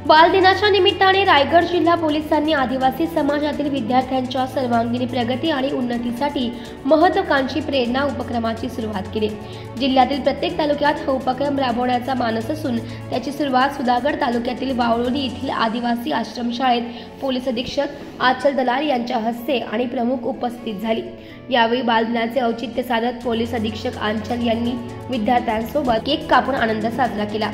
बालदिनाच्या निमित्ताने रायगड जिल्हा पोलिसांनी आदिवासी समाजातील विद्यार्थ्यांच्या सर्वांगीण प्रगती आणि उन्नतीसाठी महत्त्वाकांक्षी प्रेरणा उपक्रमाची सुरुवात केली। जिल्ह्यातील प्रत्येक तालुक्यात हा उपक्रम राबवण्याचा मानस असून त्याची सुरुवात सुधागड तालुक्यातील वावळोली येथील आदिवासी आश्रमशाळेत पोलीस अधीक्षक आचल दलाल यांच्या हस्ते आणि प्रमुख उपस्थित झाली। यावेळी बालदिनाचे औचित्य साधत पोलीस अधीक्षक आंचल यांनी विद्यार्थ्यांसोबत केक कापून आनंद साजरा केला।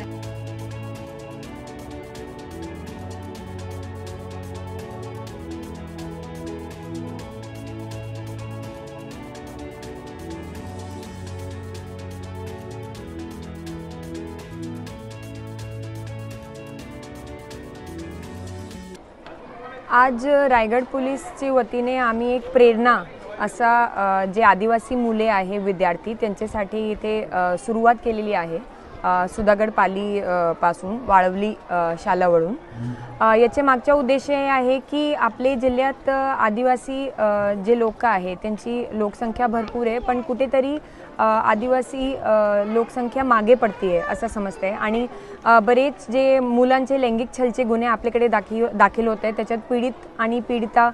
आज रायगड पोलीसच्या वतीने आम्ही एक प्रेरणा असा जे आदिवासी मुले आहे विद्यार्थी त्यांच्यासाठी इथे सुरुवात केलेली आहे। सुधागड पाली पासून वाळवली शालावरून याचे मागचा उद्देश हे आहे की आपले जिल्ह्यात आदिवासी जे लोक आहे त्यांची लोकसंख्या भरपूर आहे, पण कुठेतरी आदिवासी लोकसंख्या मागे पडते असं समजते आणि बरेच जे मुलांचे लैंगिक छळचे गुन्हे आपल्याकडे दाखल होत आहेत, त्याच्यात पीडित आणि पीडिता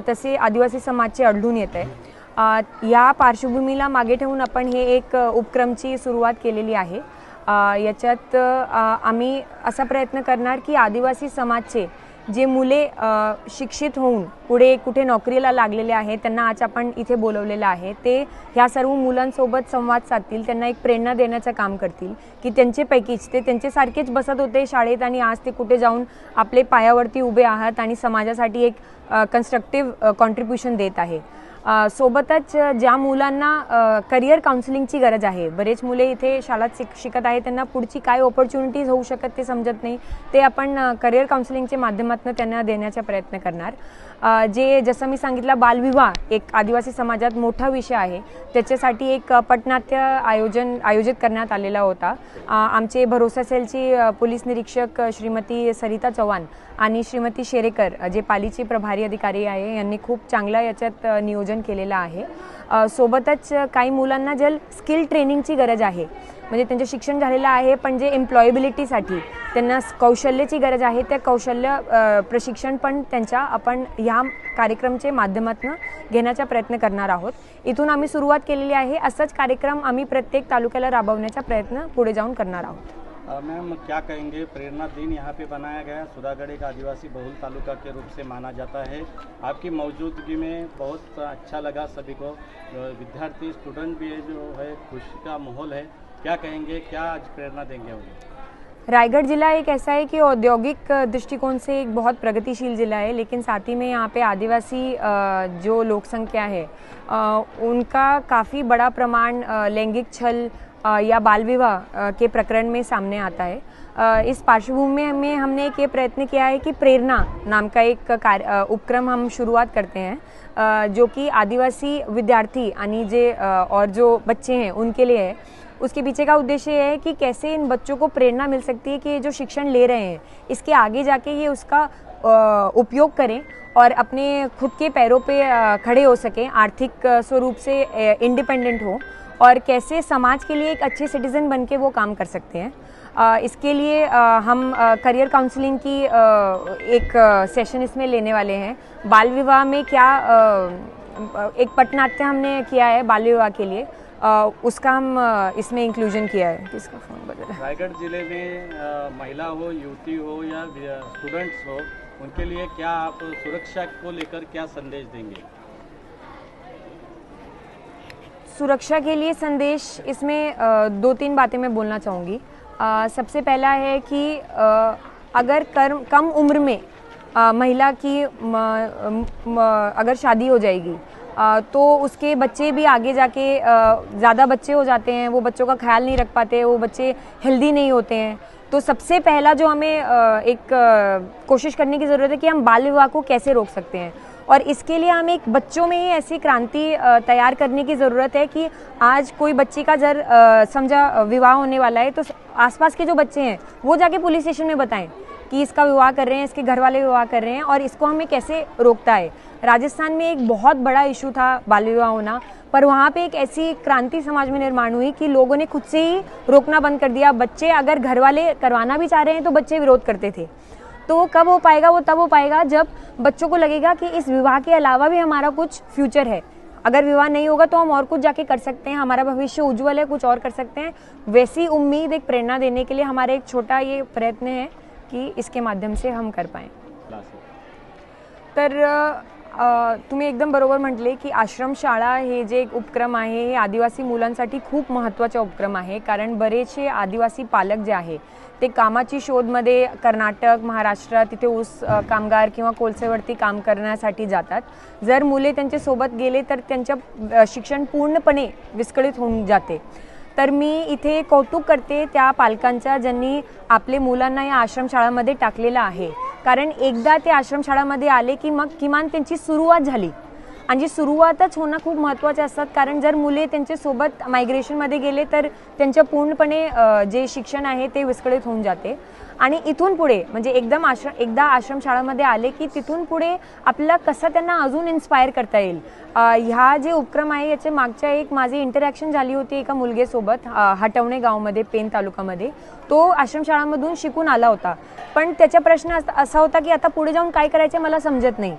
तसे आदिवासी समाजचे आढळून येत आहे। या पार्श्वभूमीला मागे ठेवून आपण हे एक उपक्रमची सुरुवात केलेली आहे। याच्यात आम्ही असा प्रयत्न करणार की आदिवासी समाजचे जे मुले शिक्षित होऊन पुढे कुठे नोकरीला लागलेले आहेत त्यांना आज आपण इथे बोलवलेलं आहे, ते ह्या सर्व मुलांसोबत संवाद साधतील, त्यांना एक प्रेरणा देण्याचं काम करतील की त्यांच्यापैकीच ते त्यांच्यासारखेच बसत होते शाळेत आणि आज ते कुठे जाऊन आपले पायावरती उभे आहात आणि समाजासाठी एक कन्स्ट्रक्टिव्ह कॉन्ट्रीब्युशन देत आहे। सोबतच ज्या मुलांना करियर काउन्सिलिंगची गरज आहे, बरेच मुले इथे शाळेत शिकत आहेत, त्यांना पुढची काय ऑपॉर्च्युनिटीज होऊ शकत ते समजत नाही, ते आपण करियर काउन्सिलिंगच्या माध्यमातून त्यांना देण्याचा प्रयत्न करणार। जे जसं मी सांगितलं बालविवाह एक आदिवासी समाजात मोठा विषय आहे, त्याच्यासाठी एक पटनाट्य आयोजित करण्यात आलेला होता। आमचे भरोसा सेलची पोलीस निरीक्षक श्रीमती सरिता चव्हाण आणि श्रीमती शेरेकर जे पालीचे प्रभारी अधिकारी आहे यांनी खूप चांगला याच्यात नियोजन केलेलं आहे। सोबतच काही मुलांना जे स्किल ट्रेनिंगची गरज आहे, म्हणजे त्यांचे शिक्षण झालेलं आहे पण जे एम्प्लॉयबिलिटीसाठी त्यांना कौशल्याची गरज आहे, त्या कौशल्य प्रशिक्षण पण त्यांच्या आपण ह्या कार्यक्रमचे माध्यमातून घेण्याचा प्रयत्न करणार आहोत। इथून आम्ही सुरुवात केलेली आहे, असाच कार्यक्रम आम्ही प्रत्येक तालुक्याला राबवण्याचा प्रयत्न पुढे जाऊन करणार आहोत। मैम क्या कहेंगे, प्रेरणा दिन यहाँ पे बनाया गया, सुधागढ़ एक आदिवासी बहुल तालुका के रूप से माना जाता है, आपकी मौजूदगी में बहुत अच्छा लगा सभी को, विद्यार्थी स्टूडेंट भी है, जो है खुशी का माहौल है, क्या कहेंगे, क्या आज प्रेरणा देंगे उन्हें? रायगढ़ जिला एक ऐसा है कि औद्योगिक दृष्टिकोण से एक बहुत प्रगतिशील जिला है, लेकिन साथ ही में यहाँ पे आदिवासी जो लोक संख्या है उनका काफ़ी बड़ा प्रमाण लैंगिक छल या बाल विवाह के प्रकरण में सामने आता है। इस पार्श्वभूमि में हमने एक ये प्रयत्न किया है कि प्रेरणा नाम का एक उपक्रम हम शुरुआत करते हैं, जो कि आदिवासी विद्यार्थी आणि जे और जो बच्चे हैं उनके लिए है। उसके पीछे का उद्देश्य ये है कि कैसे इन बच्चों को प्रेरणा मिल सकती है कि ये जो शिक्षण ले रहे हैं इसके आगे जाके ये उसका उपयोग करें और अपने खुद के पैरों पे खड़े हो सकें, आर्थिक स्वरूप से इंडिपेंडेंट हो और कैसे समाज के लिए एक अच्छे सिटीज़न बन के वो काम कर सकते हैं। इसके लिए हम करियर काउंसलिंग की एक सेशन इसमें लेने वाले हैं। बाल विवाह में क्या एक पटनाट्य हमने किया है बाल विवाह के लिए, उसका हम इसमें इंक्लूजन किया है। किसका फ़ोन बज रहा है? रायगढ़ जिले में महिला हो, युवती हो या स्टूडेंट्स हो, उनके लिए क्या आप सुरक्षा को लेकर क्या संदेश देंगे? सुरक्षा के लिए संदेश इसमें 2-3 बातें मैं बोलना चाहूँगी। सबसे पहला है कि अगर कम उम्र में महिला की अगर शादी हो जाएगी तो उसके बच्चे भी आगे जाके ज़्यादा बच्चे हो जाते हैं, वो बच्चों का ख्याल नहीं रख पाते, वो बच्चे हेल्दी नहीं होते हैं। तो सबसे पहला जो हमें एक कोशिश करने की ज़रूरत है कि हम बाल विवाह को कैसे रोक सकते हैं, और इसके लिए हमें एक बच्चों में ही ऐसी क्रांति तैयार करने की ज़रूरत है कि आज कोई बच्ची का जर समझा विवाह होने वाला है तो आसपास के जो बच्चे हैं वो जाके पुलिस स्टेशन में बताएं कि इसका विवाह कर रहे हैं, इसके घर वाले विवाह कर रहे हैं और इसको हमें कैसे रोकता है। राजस्थान में एक बहुत बड़ा इशू था बाल विवाह होना, पर वहाँ पे एक ऐसी क्रांति समाज में निर्माण हुई कि लोगों ने खुद से ही रोकना बंद कर दिया। बच्चे अगर घर वाले करवाना भी चाह रहे हैं तो बच्चे विरोध करते थे। तो कब हो पाएगा, वो तब हो पाएगा जब बच्चों को लगेगा कि इस विवाह के अलावा भी हमारा कुछ फ्यूचर है। अगर विवाह नहीं होगा तो हम और कुछ जाके कर सकते हैं, हमारा भविष्य उज्जवल है, कुछ और कर सकते हैं। वैसी उम्मीद, एक प्रेरणा देने के लिए हमारा एक छोटा ये प्रयत्न है की इसके माध्यम से हम कर पाएँ। तर तुम्ही एकदम बरोबर म्हटले की आश्रमशाळा हे जे एक उपक्रम आहे हे आदिवासी मुलांसाठी खूप महत्त्वाचा उपक्रम आहे, कारण बरेचसे आदिवासी पालक जे आहे ते कामाची शोधमध्ये कर्नाटक, महाराष्ट्र तिथे ऊस कामगार किंवा कोळसेवरती काम करण्यासाठी जातात। जर मुले त्यांच्यासोबत गेले तर त्यांच्या शिक्षण पूर्णपणे विस्कळीत होऊन जाते। तर मी इथे कौतुक करते त्या पालकांचा ज्यांनी आपले मुलांना या आश्रमशाळामध्ये टाकलेलं आहे, कारण एकदा ते आश्रमशाळामध्ये आले की मग किमान त्यांची सुरुवात झाली आणि जी सुरुवातच होणं खूप महत्त्वाचे असतात, कारण जर मुले त्यांच्यासोबत मायग्रेशनमध्ये गेले तर त्यांच्या पूर्णपणे जे शिक्षण आहे ते विस्कळीत होऊन जाते। आणि इथून पुढे म्हणजे एकदा आश्रमशाळामध्ये आले की तिथून पुढे आपल्याला कसं त्यांना अजून इन्स्पायर करता येईल। ह्या जे उपक्रम आहे याचे मागच्या एक माझी इंटरॅक्शन झाली होती एका मुलगेसोबत हटवणे गावामध्ये, पेन तालुक्यामध्ये। तो आश्रमशाळामधून शिकून आला होता, पण त्याचा प्रश्न असा होता की आता पुढे जाऊन काय करायचे मला समजत नाही,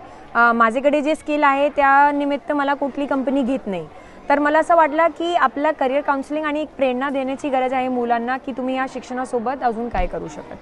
माझ्याकडे जे स्किल आहे त्या निमित्त मला कुठली कंपनी घेत नाही। तर मला असं वाटलं की आपला करिअर काउन्सिलिंग आणि एक प्रेरणा देण्याची गरज आहे मुलांना की तुम्ही या शिक्षणासोबत अजून काय करू शकता।